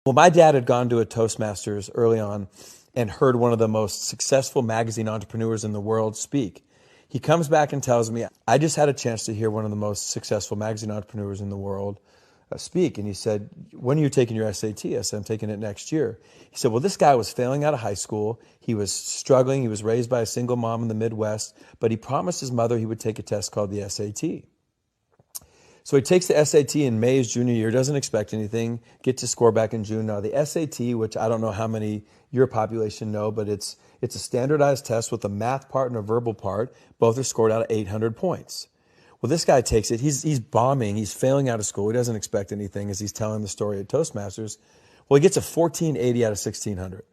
Well, my dad had gone to a Toastmasters early on and heard one of the most successful magazine entrepreneurs in the world speak. He comes back and tells me, I just had a chance to hear one of the most successful magazine entrepreneurs in the world speak. And he said, when are you taking your SAT? I said, I'm taking it next year. He said, well, this guy was failing out of high school. He was struggling. He was raised by a single mom in the Midwest, but he promised his mother he would take a test called the SAT. So he takes the SAT in May, his junior year, doesn't expect anything, gets his score back in June. Now the SAT, which I don't know how many your population know, but it's a standardized test with a math part and a verbal part. Both are scored out of 800 points. Well, this guy takes it. He's bombing. He's failing out of school. He doesn't expect anything as he's telling the story at Toastmasters. Well, he gets a 1480 out of 1600.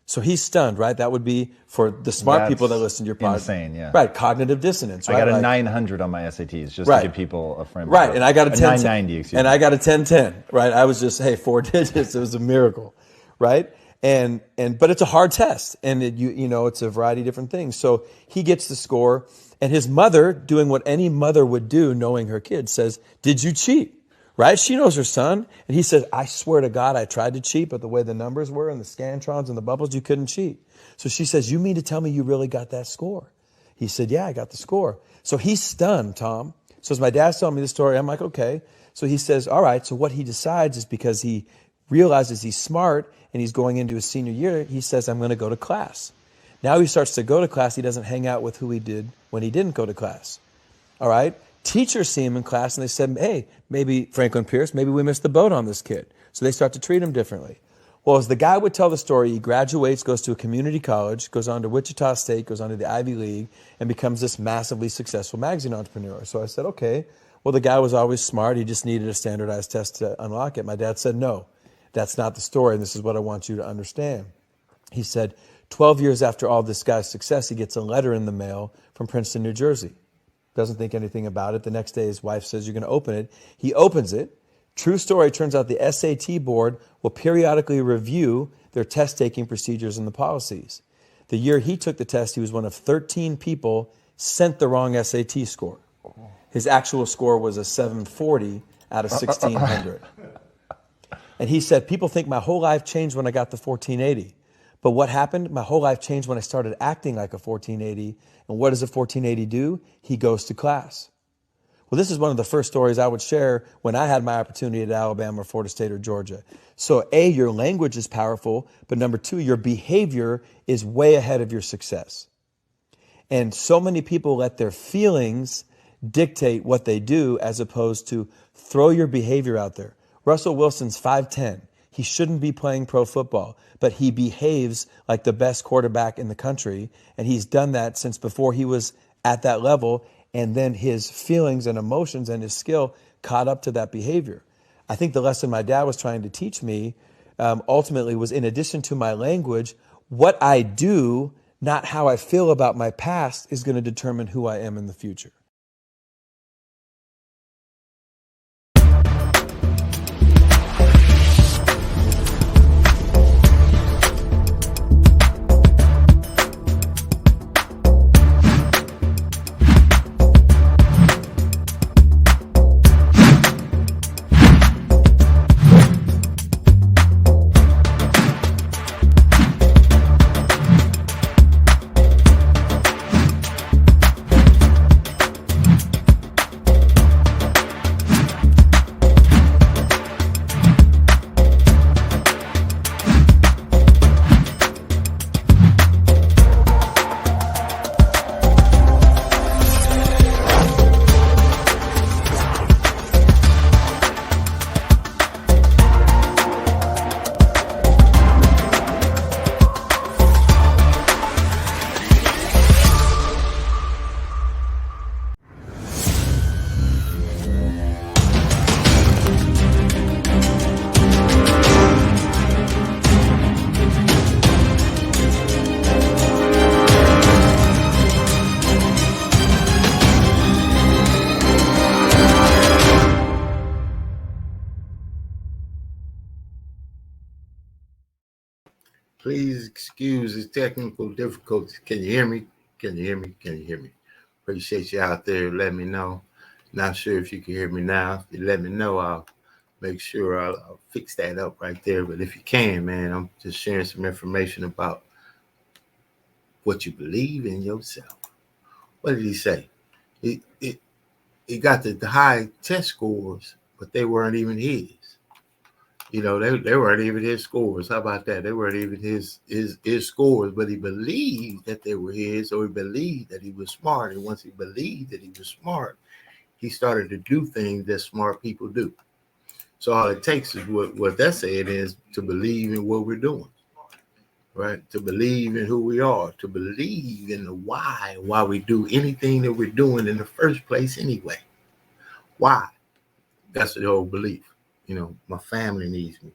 So he's stunned, right? That would be for the smart people that listen to your podcast. Insane, yeah. Right, cognitive dissonance. Right? I got a 900 on my SATs just to give people a frame. Right, and I got a 990. Excuse me. And I got a 1010. Right, I was just 4 digits. It was a miracle, right? But it's a hard test, and it's a variety of different things. So he gets the score, and his mother, doing what any mother would do, knowing her kid, says, "Did you cheat?" Right? She knows her son. And he says, I swear to God, I tried to cheat, but the way the numbers were and the scantrons and the bubbles, you couldn't cheat. So she says, you mean to tell me you really got that score? He said, yeah, I got the score. So he's stunned, Tom. So as my dad's telling me the story, I'm like, okay. So he says, all right. So what he decides is, because he realizes he's smart and he's going into his senior year, he says, I'm going to go to class. Now he starts to go to class. He doesn't hang out with who he did when he didn't go to class. All right. Teachers see him in class and they said, hey, maybe Franklin Pierce, maybe we missed the boat on this kid. So they start to treat him differently. Well, as the guy would tell the story, he graduates, goes to a community college, goes on to Wichita State, goes on to the Ivy League, and becomes this massively successful magazine entrepreneur. So I said, okay, well, the guy was always smart. He just needed a standardized test to unlock it. My dad said, no, that's not the story, and this is what I want you to understand. He said, 12 years after all this guy's success, he gets a letter in the mail from Princeton, New Jersey. Doesn't think anything about it. The next day, his wife says, you're going to open it. He opens it. True story, turns out the SAT board will periodically review their test-taking procedures and the policies. The year he took the test, he was one of 13 people sent the wrong SAT score. His actual score was a 740 out of 1,600. And he said, people think my whole life changed when I got the 1480. But what happened? My whole life changed when I started acting like a 1480. And what does a 1480 do? He goes to class. Well, this is one of the first stories I would share when I had my opportunity at Alabama, or Florida State, or Georgia. So A, your language is powerful, but number two, your behavior is way ahead of your success. And so many people let their feelings dictate what they do, as opposed to throw your behavior out there. Russell Wilson's 5'10". He shouldn't be playing pro football, but he behaves like the best quarterback in the country. And he's done that since before he was at that level. And then his feelings and emotions and his skill caught up to that behavior. I think the lesson my dad was trying to teach me ultimately was, in addition to my language, what I do, not how I feel about my past, is going to determine who I am in the future. Please excuse the technical difficulties. Can you hear me? Can you hear me? Can you hear me? Appreciate you out there. Let me know. Not sure if you can hear me now. If you let me know, I'll make sure I'll fix that up right there. But if you can, man, I'm just sharing some information about what you believe in yourself. What did he say? He got the high test scores, but they weren't even his. You know, they weren't even his scores. How about that? They weren't even his scores, but he believed that they were his, or he believed that he was smart. And once he believed that he was smart, he started to do things that smart people do. So all it takes is what that's saying is to believe in what we're doing, right? To believe in who we are, to believe in the why we do anything that we're doing in the first place anyway. Why? That's the whole belief. You know, my family needs me,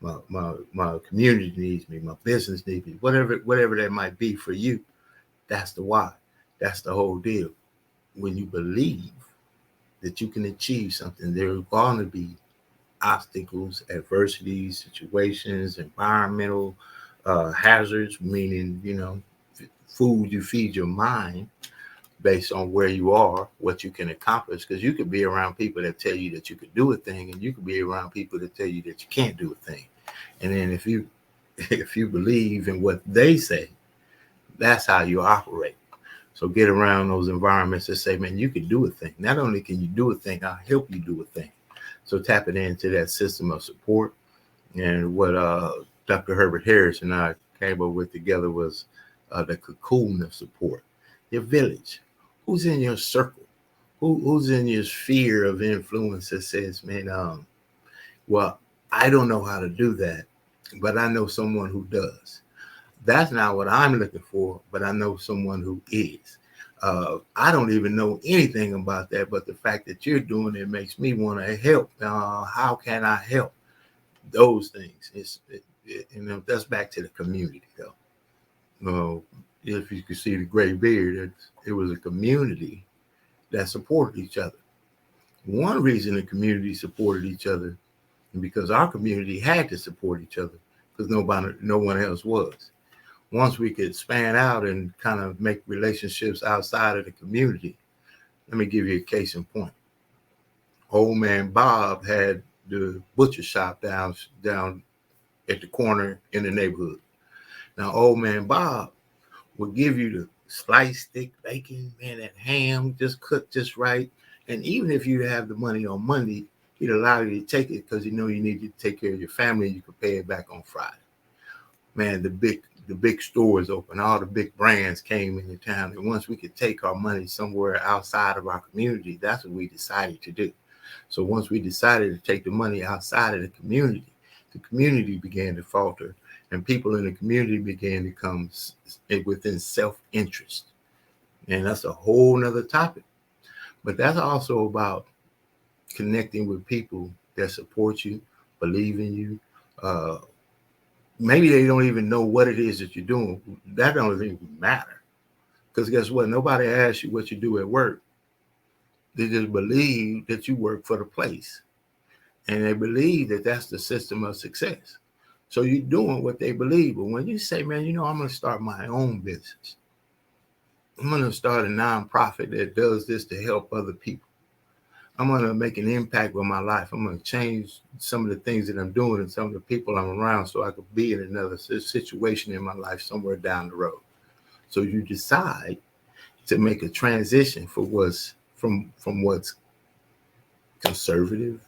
my community needs me, my business needs me, whatever that might be for you. That's the why. That's the whole deal. When you believe that you can achieve something, there are going to be obstacles, adversities, situations, environmental hazards, meaning, you know, food you feed your mind based on where you are, what you can accomplish. Because you could be around people that tell you that you could do a thing, and you could be around people that tell you that you can't do a thing. And then if you believe in what they say, that's how you operate. So get around those environments that say, man, you can do a thing. Not only can you do a thing, I'll help you do a thing. So tapping into that system of support. And what Dr. Herbert Harris and I came up with together was the cocoon of support. Your village. Who's in your circle? Who's in your sphere of influence that says, man, well, I don't know how to do that, but I know someone who does. That's not what I'm looking for, but I know someone who is. I don't even know anything about that, but the fact that you're doing it makes me want to help. How can I help? Those things. You know, that's back to the community, though. If you could see the gray beard, it was a community that supported each other. One reason the community supported each other, because our community had to support each other, because no one else was. Once we could span out and kind of make relationships outside of the community, let me give you a case in point. Old man Bob had the butcher shop down at the corner in the neighborhood. Now, old man Bob would give you the sliced thick bacon, man, that ham just cooked just right. And even if you have the money on Monday, he'd allow you to take it because you need to take care of your family and you could pay it back on Friday. Man, the big stores open, all the big brands came into town. And once we could take our money somewhere outside of our community, that's what we decided to do. So once we decided to take the money outside of the community began to falter, and people in the community began to come within self-interest. And that's a whole nother topic. But that's also about connecting with people that support you, believe in you. Maybe they don't even know what it is that you're doing. That don't even matter. Because guess what? Nobody asks you what you do at work. They just believe that you work for the place. And they believe that that's the system of success. So you're doing what they believe. But when you say, man, I'm going to start my own business. I'm going to start a nonprofit that does this to help other people. I'm going to make an impact with my life. I'm going to change some of the things that I'm doing and some of the people I'm around so I could be in another situation in my life somewhere down the road. So you decide to make a transition for what's from what's conservative,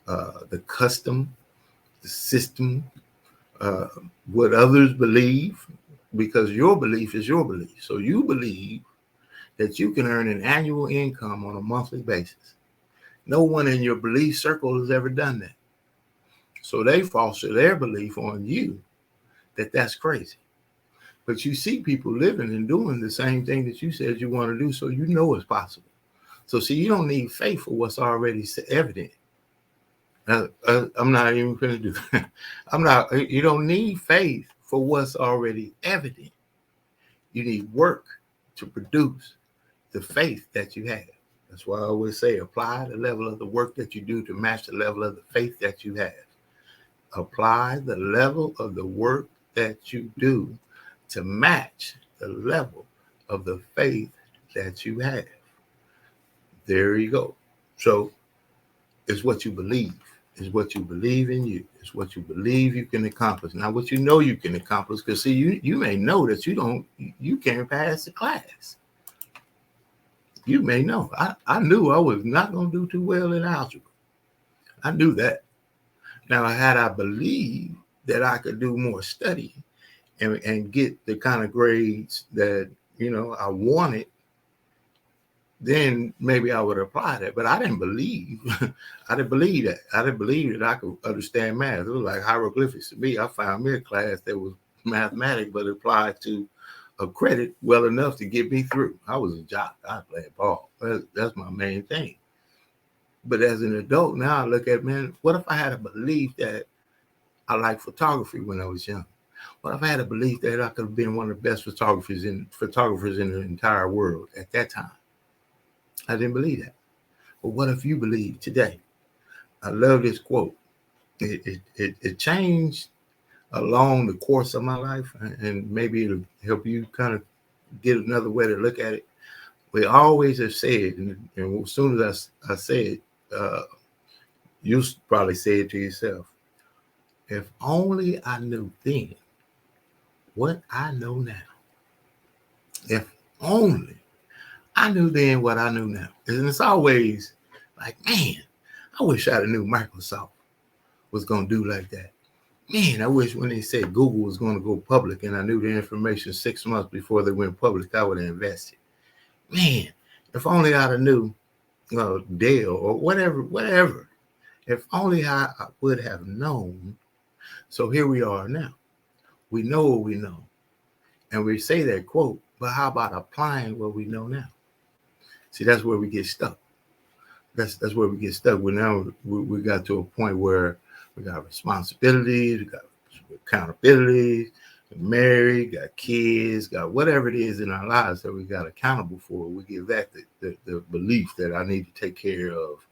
the custom, the system, what others believe, because your belief is your belief. So you believe that you can earn an annual income on a monthly basis. No one in your belief circle has ever done that. So they foster their belief on you that that's crazy. But you see people living and doing the same thing that you said you want to do, so you know it's possible. So see, you don't need faith for what's already evident. I'm not even going to do that. You don't need faith for what's already evident. You need work to produce the faith that you have. That's why I always say apply the level of the work that you do to match the level of the faith that you have. Apply the level of the work that you do to match the level of the faith that you have. There you go. So it's what you believe. It's what you believe in you. It's what you believe you can accomplish. Not what you know you can accomplish. Because see, you may know that you can't pass the class. You may know. I knew I was not going to do too well in algebra. I knew that. Now, had I believed that I could do more study and get the kind of grades that, I wanted, then maybe I would apply that. But I didn't believe. I didn't believe that. I didn't believe that I could understand math. It was like hieroglyphics to me. I found me a class that was mathematics, but applied to a credit well enough to get me through. I was a jock. I played ball. That's my main thing. But as an adult now, I look at, man, what if I had a belief that I liked photography when I was young? What if I had a belief that I could have been one of the best photographers in the entire world at that time? I didn't believe that. But what if you believe today? I love this quote. It changed along the course of my life, and maybe it'll help you kind of get another way to look at it. We always have said, and as soon as I say it, you probably say it to yourself, if only I knew then what I know now. If only I knew then what I knew now. And it's always like, man, I wish I'd have knew Microsoft was going to do like that. Man, I wish when they said Google was going to go public and I knew the information 6 months before they went public, I would have invested. Man, if only I'd have knew Dell or whatever. If only I would have known. So here we are now. We know what we know. And we say that quote, but how about applying what we know now? See, that's where we get stuck. That's where we get stuck. We got to a point where we got responsibilities, we got accountabilities, we're married, got kids, got whatever it is in our lives that we got accountable for. We give that the belief that I need to take care of.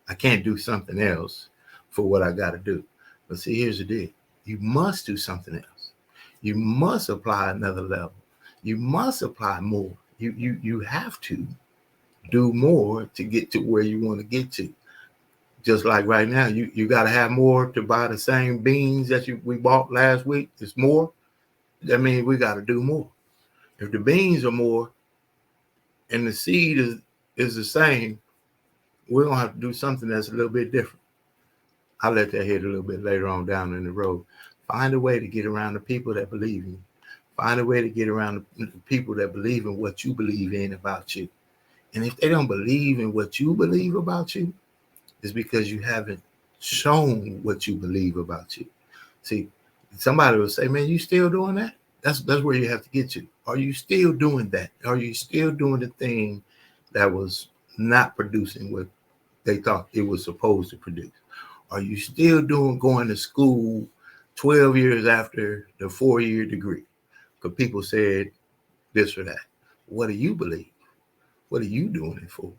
I can't do something else for what I got to do. But see, here's the deal. You must do something else. You must apply another level. You must apply more. You have to do more to get to where you want to get to. Just like right now, you got to have more to buy the same beans that we bought last week. It's more. That means we got to do more. If the beans are more and the seed is the same, we're going to have to do something that's a little bit different. I'll let that hit a little bit later on down in the road. Find a way to get around the people that believe in you. Find a way to get around the people that believe in what you believe in about you. And if they don't believe in what you believe about you, it's because you haven't shown what you believe about you. See, somebody will say, man, you still doing that? That's where you have to get to. Are you still doing that? Are you still doing the thing that was not producing what they thought it was supposed to produce? Are you still going to school 12 years after the 4-year degree? Because people said this or that. What do you believe? What are you doing it for?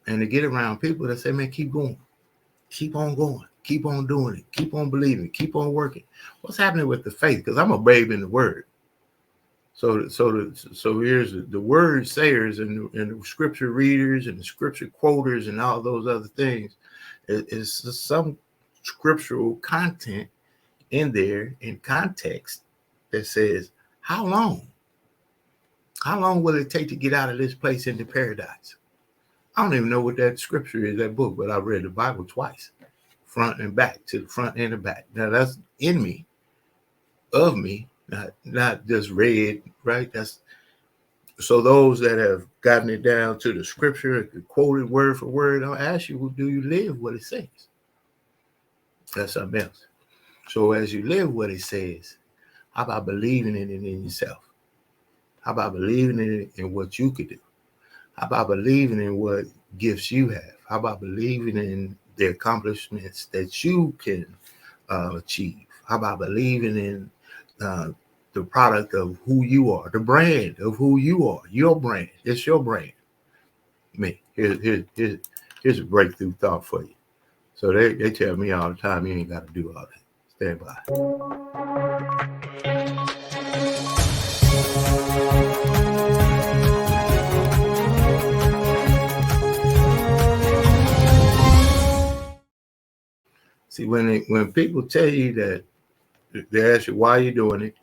And to get around people that say, man, keep going. Keep on going. Keep on doing it. Keep on believing. Keep on working. What's happening with the faith? Because I'm a babe in the word. So here's the word sayers and the scripture readers and the scripture quoters and all those other things. Is some scriptural content in there in context that says, how long? How long will it take to get out of this place into paradise? I don't even know what that scripture is, that book, but I read the Bible twice, front and back, to the front and the back. Now that's in me, of me, not just read, right? That's so those that have gotten it down to the scripture, quoted word for word, I'll ask you, do you live what it says? That's something else. So as you live what it says, how about believing in it in yourself? How about believing in it in what you could do? How about believing in what gifts you have? How about believing in the accomplishments that you can achieve? How about believing in the product of who you are, the brand of who you are, your brand? It's your brand. Me. Here's a breakthrough thought for you. So they tell me all the time, you ain't got to do all that. Stand by. See, when people tell you that, they ask you why you're doing it,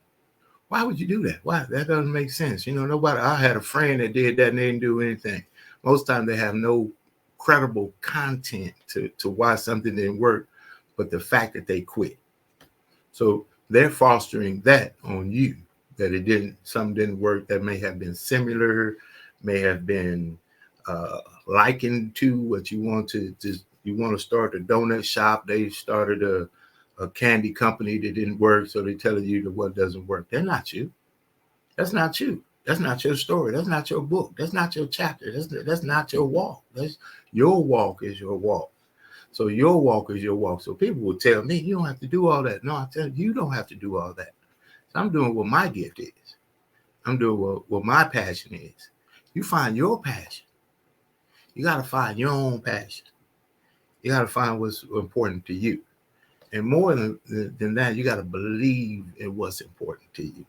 why would you do that? Why? That doesn't make sense. Nobody. I had a friend that did that and they didn't do anything. Most times they have no credible content to why something didn't work, but the fact that they quit. So they're fostering that on you, that something didn't work that may have been similar, may have been likened to what you want you want to start a donut shop. They started a candy company that didn't work, so they're telling you that what doesn't work. They're not you. That's not you. That's not your story. That's not your book. That's not your chapter. That's not your walk. Your walk is your walk. So your walk is your walk. So people will tell me, you don't have to do all that. No, I tell you don't have to do all that. So I'm doing what my gift is. I'm doing what my passion is. You find your passion. You got to find your own passion. You got to find what's important to you. And more than that, you got to believe in what's important to you.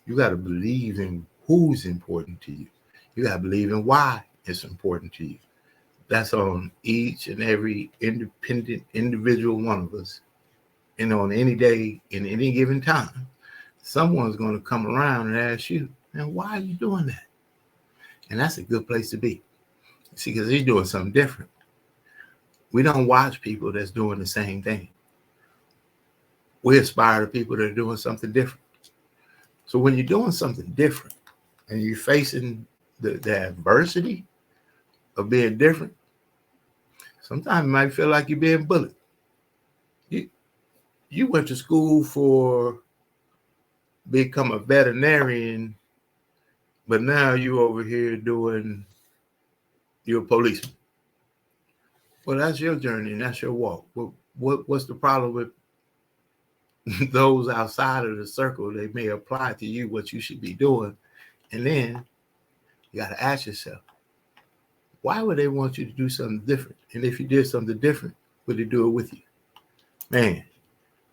You got to believe in who's important to you. You got to believe in why it's important to you. That's on each and every independent individual one of us. And on any day, in any given time, someone's going to come around and ask you, man, why are you doing that? And that's a good place to be. See, because he's doing something different. We don't watch people that's doing the same thing. We aspire to people that are doing something different. So when you're doing something different and you're facing the adversity of being different, sometimes you might feel like you're being bullied. You went to school for become a veterinarian, but now you over here you're a policeman. Well, that's your journey and that's your walk. What's the problem with those outside of the circle? They may apply to you what you should be doing. And then you got to ask yourself, why would they want you to do something different? And if you did something different, would they do it with you? Man.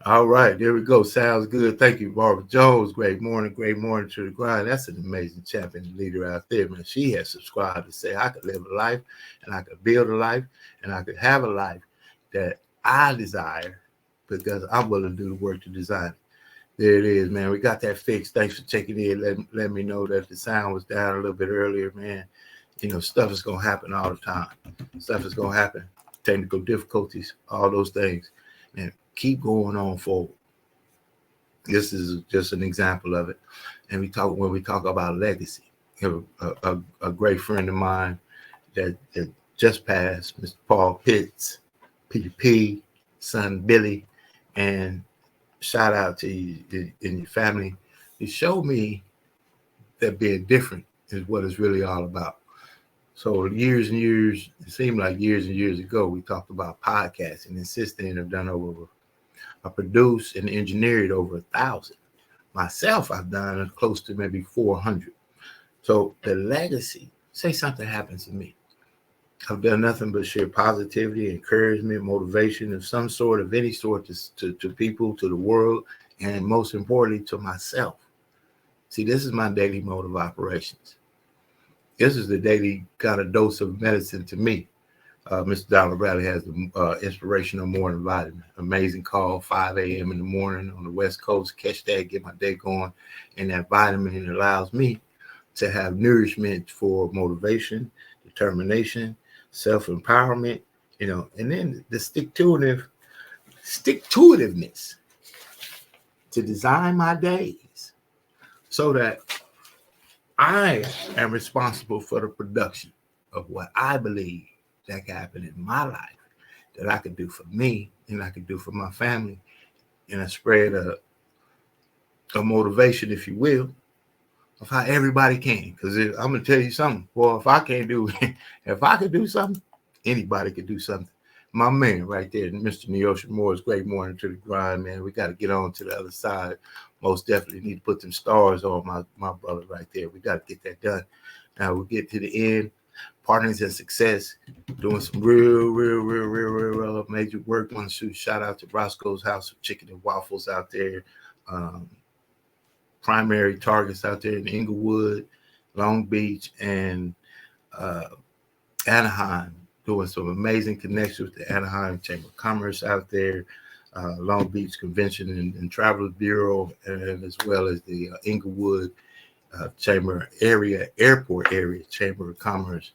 All right, there we go. Sounds good. Thank you, Barbara Jones. Great morning to the grind. That's an amazing champion leader out there, man. She has subscribed to say, I could live a life and I could build a life and I could have a life that I desire because I'm willing to do the work to design it. There it is, man. We got that fixed. Thanks for checking in. Let me know that the sound was down a little bit earlier, man. Stuff is going to happen all the time. Stuff is going to happen. Technical difficulties, all those things. Man, keep going on forward. This is just an example of it. And when we talk about legacy, a great friend of mine that just passed, Mr. Paul Pitts, PDP, son Billy, and shout out to you and your family. He showed me that being different is what it's really all about. So years and years, it seemed like years and years ago, we talked about podcasting, and since then I've done I produced and engineered over 1,000. Myself, I've done close to maybe 400. So the legacy, say something happens to me. I've done nothing but share positivity, encouragement, motivation of some sort, of any sort to people, to the world, and most importantly, to myself. See, this is my daily mode of operations. This is the daily kind of dose of medicine to me. Mr. Donald Bradley has the inspirational morning vitamin. Amazing call, 5 a.m. in the morning on the West Coast. Catch that, get my day going. And that vitamin allows me to have nourishment for motivation, determination, self-empowerment, and then the stick-to-itiveness to design my days so that I am responsible for the production of what I believe that can happen in my life, that I could do for me and I could do for my family, and I spread a motivation, if you will, of how everybody can. Because I'm gonna tell you something. Well, if I could do something, anybody could do something. My man right there, Mr. Neosha Moore's great morning to the grind, man. We got to get on to the other side. Most definitely need to put them stars on my brother right there. We got to get that done. Now we'll get to the end. Partners in success, doing some real major work. Want to shout out to Roscoe's House of Chicken and Waffles out there. Primary targets out there in Inglewood, Long Beach, and Anaheim. Doing some amazing connections with the Anaheim Chamber of Commerce out there. Long Beach Convention and Travelers Bureau, and as well as the Inglewood Airport area Chamber of Commerce.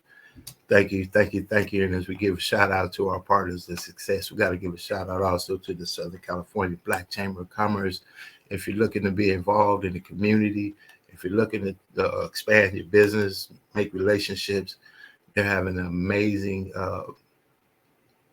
Thank you. And as we give a shout out to our partners of success, we got to give a shout out also to the Southern California Black Chamber of Commerce. If you're looking to be involved in the community, if you're looking to expand your business, make relationships, they're having an amazing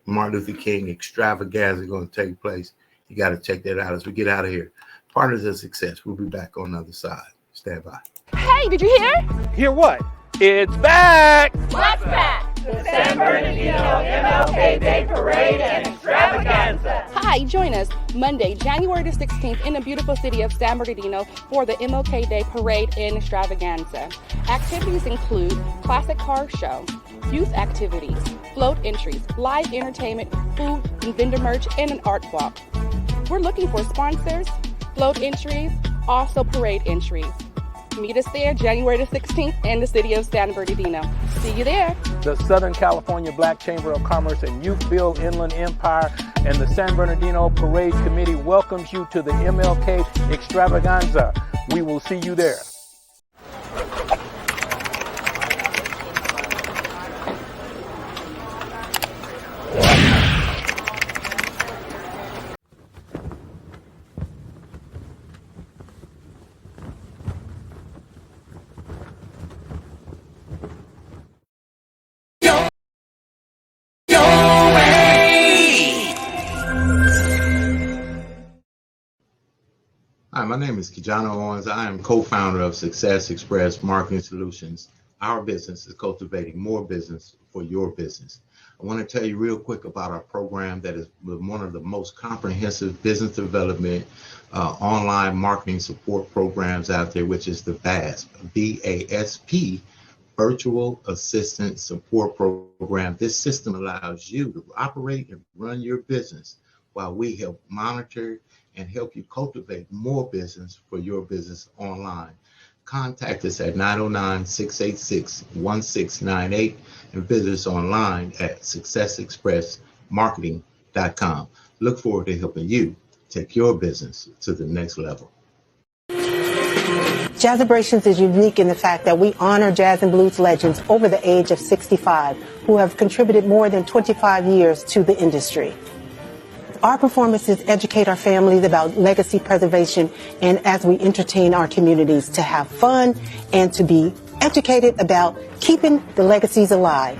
Martin Luther King extravaganza going to take place. You got to check that out as we get out of here. Partners of Success. We'll be back on the other side. Stand by. Hey, did you hear? Hear what? It's back! What's back? The San Bernardino MLK Day Parade and Extravaganza. Hi, join us Monday, January the 16th in the beautiful city of San Bernardino for the MLK Day Parade and Extravaganza. Activities include classic car show, youth activities, float entries, live entertainment, food and vendor merch, and an art walk. We're looking for sponsors, float entries, also parade entries. Meet us there January the 16th in the city of San Bernardino. See you there. The Southern California Black Chamber of Commerce and Youth Build Inland Empire and the San Bernardino Parade Committee welcomes you to the MLK Extravaganza. We will see you there. Hi, my name is KeJohnna Owens. I am co-founder of Success Express Marketing Solutions. Our business is cultivating more business for your business. I want to tell you real quick about our program that is one of the most comprehensive business development online marketing support programs out there, which is the VASP, VASP, Virtual Assistant Support Program. This system allows you to operate and run your business while we help monitor and help you cultivate more business for your business online. Contact us at 909-686-1698 and visit us online at successexpressmarketing.com. Look forward to helping you take your business to the next level. Jazzabrations is unique in the fact that we honor jazz and blues legends over the age of 65 who have contributed more than 25 years to the industry. Our performances educate our families about legacy preservation and as we entertain our communities to have fun and to be educated about keeping the legacies alive.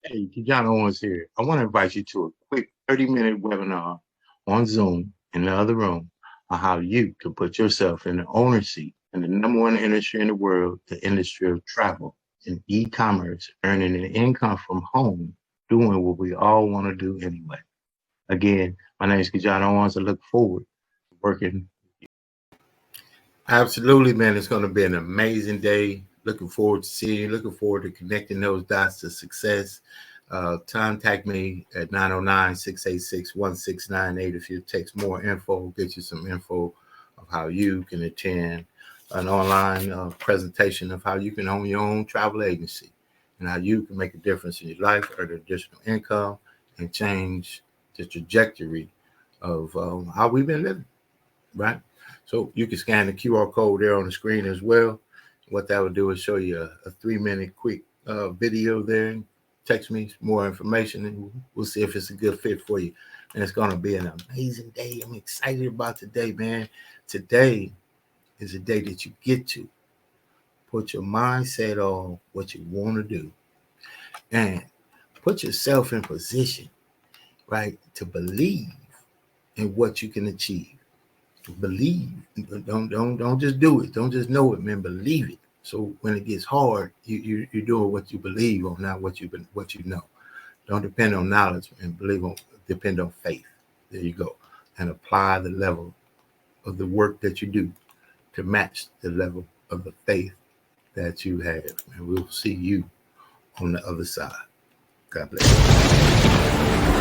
Hey, KeJohnna Owens here. I want to invite you to a quick 30-minute webinar on Zoom in the other room on how you can put yourself in the owner's seat in the number one industry in the world, the industry of travel and e-commerce, earning an income from home, doing what we all want to do anyway. Again, my name is KeJohnna Owens. I look forward to working. Absolutely, man. It's going to be an amazing day. Looking forward to seeing you. Looking forward to connecting those dots to success. Contact me at 909-686-1698. If you text more info, get you some info of how you can attend an online presentation of how you can own your own travel agency and how you can make a difference in your life, earn additional income, and change the trajectory of how we've been living, right? So you can scan the QR code there on the screen as well. What that would do is show you a 3-minute quick video there. Text me more information and we'll see if it's a good fit for you. And it's going to be an amazing day. I'm excited about today, man. Today is the day that you get to put your mindset on what you want to do and put yourself in position, right, to believe in what you can achieve. Believe. Don't just do it. Don't just know it, man. Believe it. So when it gets hard, you're doing what you believe on, not what you know. Don't depend on knowledge and depend on faith. There you go. And apply the level of the work that you do to match the level of the faith that you have. And we'll see you on the other side. God bless you.